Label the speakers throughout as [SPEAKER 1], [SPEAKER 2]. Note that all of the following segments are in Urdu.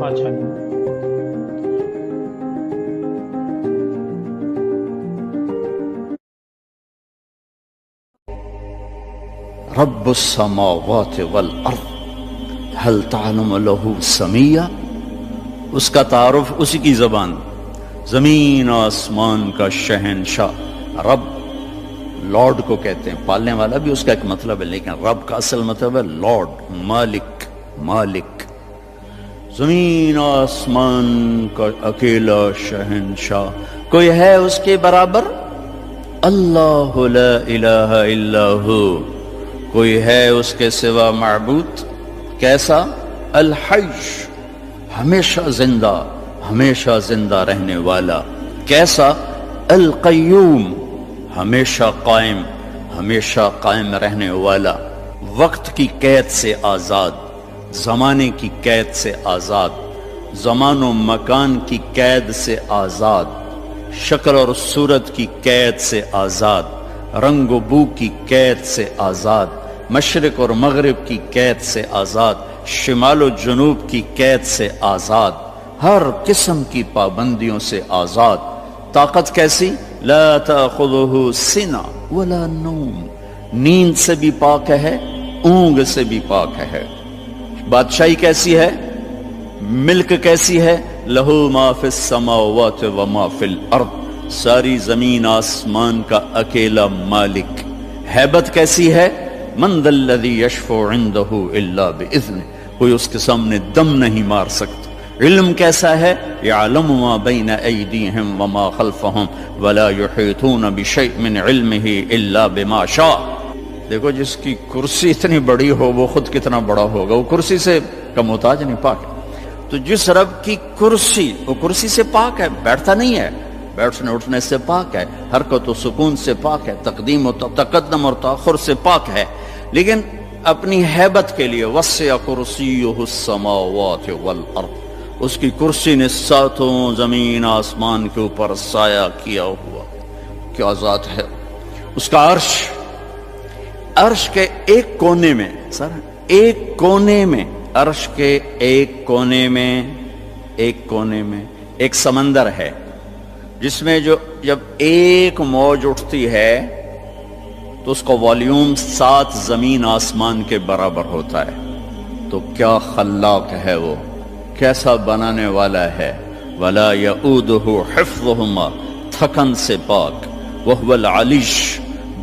[SPEAKER 1] اچھا نہیں.
[SPEAKER 2] رب السماوات والارض هل تعلم له سمیہ، اس کا تعارف اسی کی زبان، زمین آسمان کا شہنشاہ. رب لارڈ کو کہتے ہیں، پالنے والا بھی اس کا ایک مطلب ہے، لیکن رب کا اصل مطلب ہے لارڈ، مالک. مالک زمین آسمان کا اکیلا شہنشاہ، کوئی ہے اس کے برابر؟ اللہ لا الہ الا ہو، کوئی ہے اس کے سوا معبود؟ کیسا؟ الحی، ہمیشہ زندہ، ہمیشہ زندہ رہنے والا. کیسا؟ القیوم، ہمیشہ قائم، ہمیشہ قائم رہنے والا. وقت کی قید سے آزاد، زمانے کی قید سے آزاد، زمان و مکان کی قید سے آزاد، شکل اور صورت کی قید سے آزاد، رنگ و بو کی قید سے آزاد، مشرق اور مغرب کی قید سے آزاد، شمال و جنوب کی قید سے آزاد، ہر قسم کی پابندیوں سے آزاد. طاقت کیسی؟ لا تأخذہ سنہ ولا نوم، نیند سے بھی پاک ہے، اونگ سے بھی پاک ہے. بادشاہی کیسی ہے؟ ملک کیسی ہے؟ لہو ما فی السماوات وما فی الارض، ساری زمین آسمان کا اکیلا مالک. ہیبت کیسی ہے؟ من ذا الذی یشفع عندہ الا باذنہ، کوئی اس کے سامنے دم نہیں مار سکتا. علم کیسا ہے؟ یعلم ما بین ایدیہم وما خلفہم ولا یحیطون بشیء من علمہ الا بما شاء. دیکھو جس کی کرسی اتنی بڑی ہو وہ خود کتنا بڑا ہوگا، وہ کرسی سے کا محتاج نہیں، پاک ہے. تو جس رب کی کرسی، وہ کرسی سے پاک ہے، بیٹھتا نہیں ہے، بیٹھنے اٹھنے سے پاک ہے، حرکت و سکون سے پاک ہے، تقدیم و تقدم اور تاخر سے پاک ہے. لیکن اپنی ہیبت کے لیے وسع کرسیہ السماوات والارض، اس کی کرسی نے ساتوں زمین آسمان کے اوپر سایہ کیا ہوا. کیا ذات ہے اس کا! عرش، عرش کے ایک کونے میں، سر ایک کونے میں، عرش کے ایک کونے میں، ایک کونے میں ایک سمندر ہے، جس میں جب ایک موج اٹھتی ہے تو اس کا والیوم 7 زمین آسمان کے برابر ہوتا ہے. تو کیا خلاق ہے وہ، کیسا بنانے والا ہے. ولا یؤودہ حفظہما، تھکن سے پاک. وہو العلی،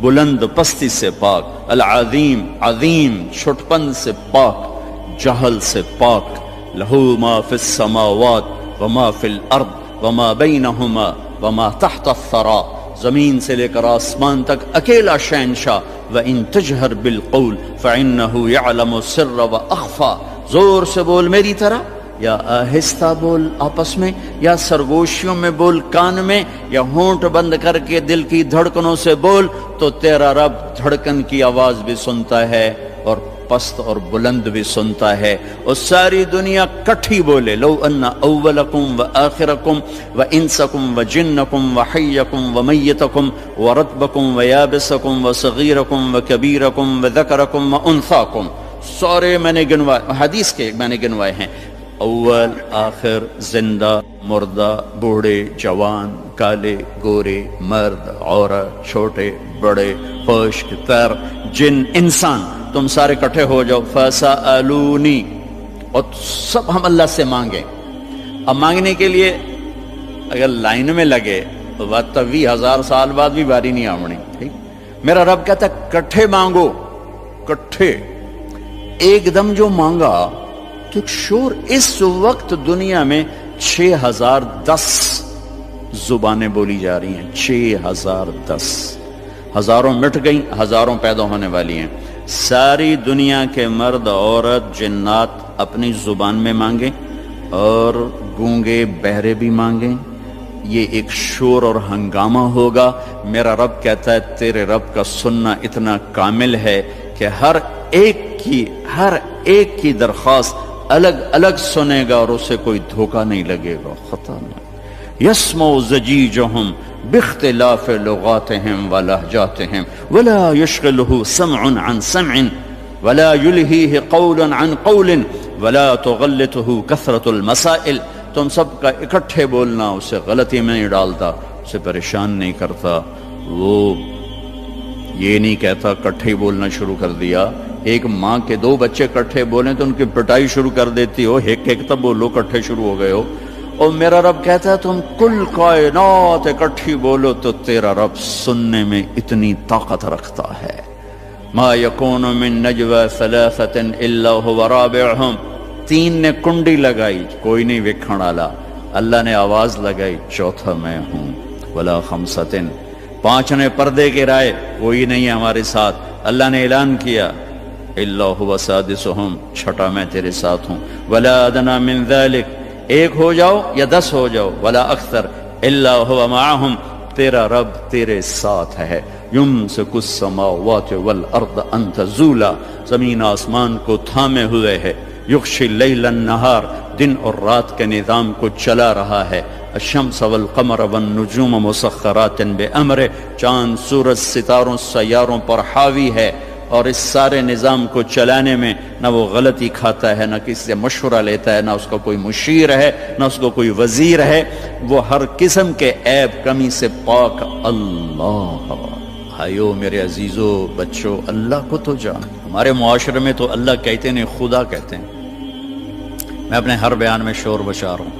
[SPEAKER 2] بلند پستی سے پاک. العظیم، عظیم چھٹپن سے پاک، جہل سے پاک. لہو ما فی السماوات وما فی الارض وما بینہما وما تحت الثری، زمین سے لے کر آسمان تک اکیلا شہنشاہ. وَإِن تَجْهَرْ بِالْقَوْلِ فَإِنَّهُ يَعْلَمُ السِّرَّ وَأَخْفَى، زور سے بول میری طرح، یا آہستہ بول آپس میں، یا سرگوشیوں میں بول کان میں، یا ہونٹ بند کر کے دل کی دھڑکنوں سے بول، تو تیرا رب دھڑکن کی آواز بھی سنتا ہے اور پست اور بلند بھی سنتا ہے. اور ساری دنیا کٹھی بولے. لو ان اولکم و آخرکم و انسکم و جنکم و حیکم و میتکم و رتبکم و یابسکم و صغیرکم و کبیرکم و ذکرکم و انثاکم، سارے میں نے گنوائے، حدیث کے میں نے گنوائے ہیں، اول آخر، زندہ مردہ، بوڑھے جوان، کالے گورے، مرد عورت، چھوٹے بڑے، خشک تر، جن انسان، تم سارے اکٹھے ہو جاؤ. فَسَأَلُونِي، اور سب ہم اللہ سے مانگیں. اب مانگنے کے لیے اگر لائن میں لگے تو بات 20,000 سال بعد بھی باری نہیں آمنی. ٹھیک، میرا رب کہتا ہے کٹھے مانگو، کٹھے. ایک دم جو مانگا تو شور. اس وقت دنیا میں 6010 زبانیں بولی جا رہی ہیں، 6010. ہزاروں مٹ گئیں، ہزاروں پیدا ہونے والی ہیں. ساری دنیا کے مرد عورت جنات اپنی زبان میں مانگیں اور گونگے بہرے بھی مانگیں. یہ ایک شور اور ہنگامہ ہوگا. میرا رب کہتا ہے تیرے رب کا سننا اتنا کامل ہے کہ ہر ایک کی درخواست الگ الگ سنے گا اور اسے کوئی دھوکہ نہیں لگے گا، خطا نہیں. یسمع زجیجہم باختلاف لغاتہم ولہجاتہم ولا یشغلہ سمع عن سمع ولا يلهيه قول عن قول ولا تغلطه كثرة المسائل. تم سب کا اکٹھے بولنا اسے غلطی میں نہیں ڈالتا، اسے پریشان نہیں کرتا. وہ یہ نہیں کہتا کٹھے بولنا شروع کر دیا. ایک ماں کے دو بچے کٹھے بولیں تو ان کی پٹائی شروع کر دیتی ہو، ایک ایک تب بولو کٹھے شروع ہو گئے ہو. اور میرا رب کہتا ہے تم کل کائنات اکٹھی بولو تو تیرا رب سننے میں اتنی طاقت رکھتا ہے. ما یکون من نجوى ثلاثة الا هو رابعهم. تین نے کنڈی لگائی کوئی نہیں وکھن والا، اللہ نے آواز لگائی چوتھا میں ہوں. ولا خمسة، پانچ نے پردے گرائے کوئی نہیں ہے ہمارے ساتھ، اللہ نے اعلان کیا الا هو سادسهم، چھٹا میں تیرے ساتھ ہوں. ولا ادنى من ذلك، ایک ہو جاؤ یا 10 ہو جاؤ. ولا اکثر الا هو معهم، تیرا رب تیرے ساتھ ہے. یمسک السماوات والارض ان تزولا، زمین آسمان کو تھامے ہوئے ہے. یغشی اللیل النہار، دن اور رات کے نظام کو چلا رہا ہے. الشمس والقمر والنجوم مسخرات بامرہ، چاند سورج ستاروں سیاروں پر حاوی ہے. اور اس سارے نظام کو چلانے میں نہ وہ غلطی کھاتا ہے، نہ کسی سے مشورہ لیتا ہے، نہ اس کا کوئی مشیر ہے، نہ اس کو کوئی وزیر ہے. وہ ہر قسم کے عیب کمی سے پاک اللہ. بھائیو میرے عزیزو بچوں، اللہ کو تو جان. ہمارے معاشرے میں تو اللہ کہتے نہیں خدا کہتے ہیں. میں اپنے ہر بیان میں شور بشار ہوں،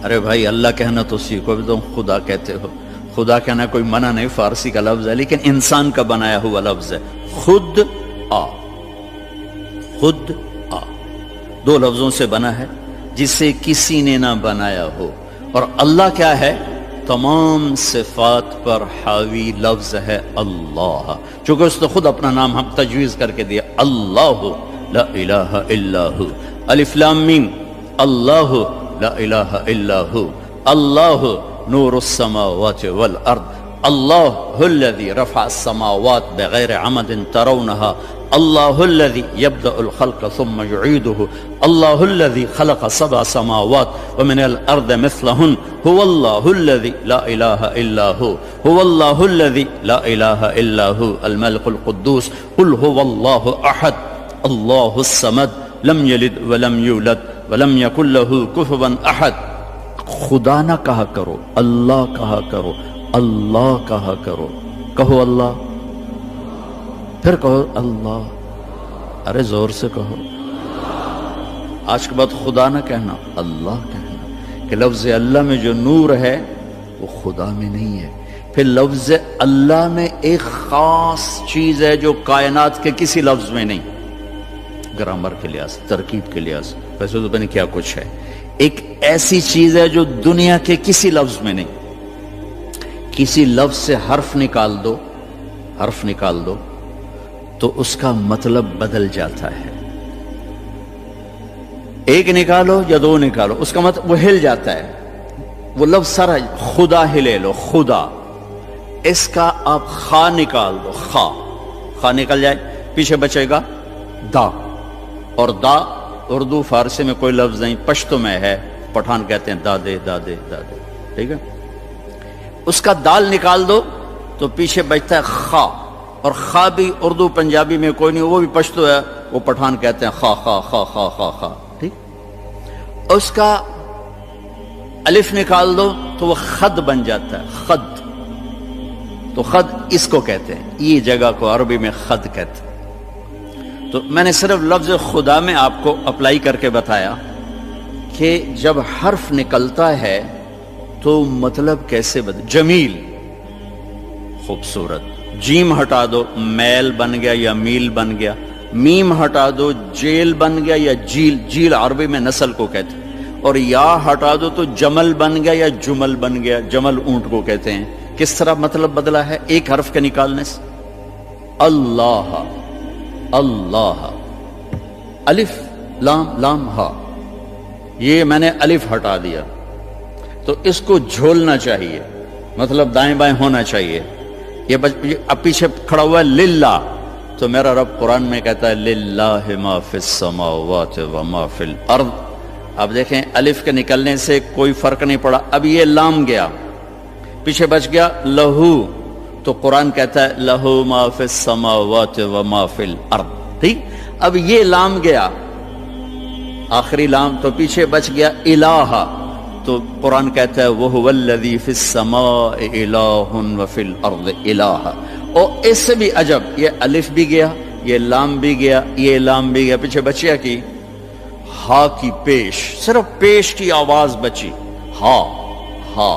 [SPEAKER 2] ارے بھائی اللہ کہنا تو سیکھو، بھی تم خدا کہتے ہو. خدا کہنا کوئی منع نہیں، فارسی کا لفظ ہے لیکن انسان کا بنایا ہوا لفظ ہے. خود آ، خود آ دو لفظوں سے بنا ہے جسے کسی نے نہ بنایا ہو. اور اللہ کیا ہے؟ تمام صفات پر حاوی لفظ ہے اللہ. چونکہ اس نے خود اپنا نام ہم تجویز کر کے دیا، اللہ لا الہ الا ہو. الف لام میم، اللہ لا الہ الا ہو. اللہ نور السماوات والارض. اللہ الذي رفع السماوات بغیر عمد ترونها. اللہ الذي يبدأ الخلق ثم يعيده. اللہ الذي خلق 7 سماوات ومن الارض مثلهن. هو الله الذي لا اله الا هو. هو الله الذي لا اله الا هو الملك القدوس. قل هو الله احد الله الصمد لم يلد ولم يولد ولم يكن له كفوا احد. خدا نہ کہا کرو، اللہ کہا کرو، اللہ کہا کرو. کہو اللہ، پھر کہو اللہ، ارے زور سے کہو. آج کے بعد خدا نہ کہنا، اللہ کہنا. کہ لفظ اللہ میں جو نور ہے وہ خدا میں نہیں ہے. پھر لفظ اللہ میں ایک خاص چیز ہے جو کائنات کے کسی لفظ میں نہیں. گرامر کے لحاظ، ترکیب کے لحاظ، ویسے تو پتہ کیا کچھ ہے. ایک ایسی چیز ہے جو دنیا کے کسی لفظ میں نہیں. کسی لفظ سے حرف نکال دو، حرف نکال دو تو اس کا مطلب بدل جاتا ہے. ایک نکالو یا دو نکالو، اس کا مطلب وہ ہل جاتا ہے. وہ لفظ سارا، خدا ہی لے لو، خدا. اس کا آپ خا نکال دو، خا، خا نکل جائے، پیچھے بچے گا دا. اور دا اردو فارسی میں کوئی لفظ نہیں، پشتو میں ہے، پٹھان کہتے ہیں دادے دادے دادے. ٹھیک ہے. اس کا دال نکال دو تو پیچھے بچتا ہے خا. اور خا بھی اردو پنجابی میں کوئی نہیں، وہ بھی پشتو ہے، وہ پٹھان کہتے ہیں خا خا خا خا خا خا. ٹھیک. اس کا الف نکال دو تو وہ خد بن جاتا ہے، خد. تو خد اس کو کہتے ہیں، یہ جگہ کو عربی میں خد کہتے ہیں. تو میں نے صرف لفظ خدا میں آپ کو اپلائی کر کے بتایا کہ جب حرف نکلتا ہے تو مطلب کیسے بدل. جمیل، خوبصورت. جیم ہٹا دو، میل بن گیا یا میل بن گیا. میم ہٹا دو، جیل بن گیا یا جیل. جیل عربی میں نسل کو کہتے ہیں. اور یا ہٹا دو تو جمل بن گیا یا جمل بن گیا. جمل اونٹ کو کہتے ہیں. کس طرح مطلب بدلا ہے ایک حرف کے نکالنے سے؟ اللہ، اللہ. الف لام لام ہا، یہ میں نے الف ہٹا دیا تو اس کو جھولنا چاہیے، مطلب دائیں بائیں ہونا چاہیے. یہ اب پیچھے کھڑا ہوا ہے للہ، تو میرا رب قرآن میں کہتا ہے للہ ما فی السماوات و ما فی الارض. اب دیکھیں الف کے نکلنے سے کوئی فرق نہیں پڑا. اب یہ لام گیا، پیچھے بچ گیا لہو، تو قرآن کہتا ہے لہو ما فی السماوات و ما فی الارض. ٹھیک. اب یہ لام گیا آخری لام تو پیچھے بچ گیا الہ، تو قرآن کہتا ہے وَهُوَ الَّذِي فِي السَّمَاءِ إِلَٰهٌ وَفِي الْأَرْضِ إِلَٰهٌ، اور اس سے بھی عجب، یہ الف بھی گیا، یہ لام بھی گیا، یہ لام بھی گیا، پیچھے بچیا کی ہا کی پیش، صرف پیش کی آواز بچی، ہا ہا۔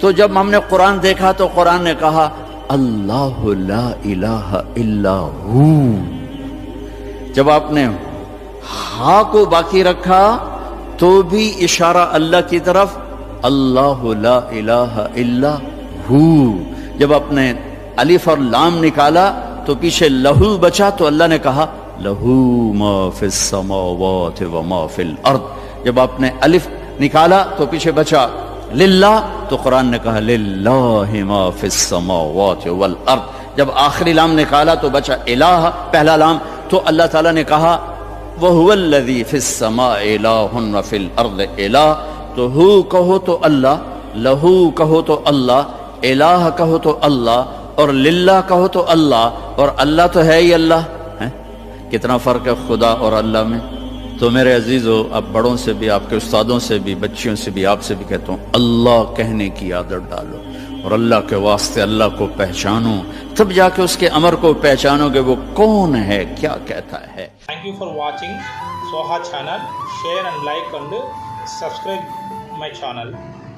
[SPEAKER 2] تو جب ہم نے قرآن دیکھا تو قرآن نے کہا اللہ لا الہ الا ہو، جب آپ نے ہا کو باقی رکھا تو بھی اشارہ اللہ کی طرف، اللہ لا الہ الا ہو۔ جب آپ نے الف اور لام نکالا تو پیچھے لہو بچا، تو اللہ نے کہا لہو ما فی السماوات وما فی الارض۔ جب آپ نے الف نکالا تو پیچھے بچا للہ، تو قرآن نے کہا للہ ما فی السماوات والارض۔ جب آخری لام نکالا تو بچا الہ، پہلا لام، تو اللہ تعالیٰ نے کہا وَهُوَ الَّذِي فِي السَّمَاءِ إِلَٰهٌ وَفِي الْأَرْضِ إِلَٰهٌ، تو ہو کہو تو اللہ، لہو کہو تو اللہ، الہ کہو تو اللہ، اور للہ کہو تو اللہ، اور اللہ تو ہے ہی اللہ ہے۔ کتنا فرق ہے خدا اور اللہ میں۔ تو میرے عزیزو، اب بڑوں سے بھی، آپ کے استادوں سے بھی، بچیوں سے بھی، آپ سے بھی کہتا ہوں اللہ کہنے کی عادت ڈالو، اور اللہ کے واسطے اللہ کو پہچانو، تب جا کے اس کے امر کو پہچانو کہ وہ کون ہے، کیا کہتا ہے۔
[SPEAKER 1] Thank you for watching Soha channel. Share and like and subscribe my channel.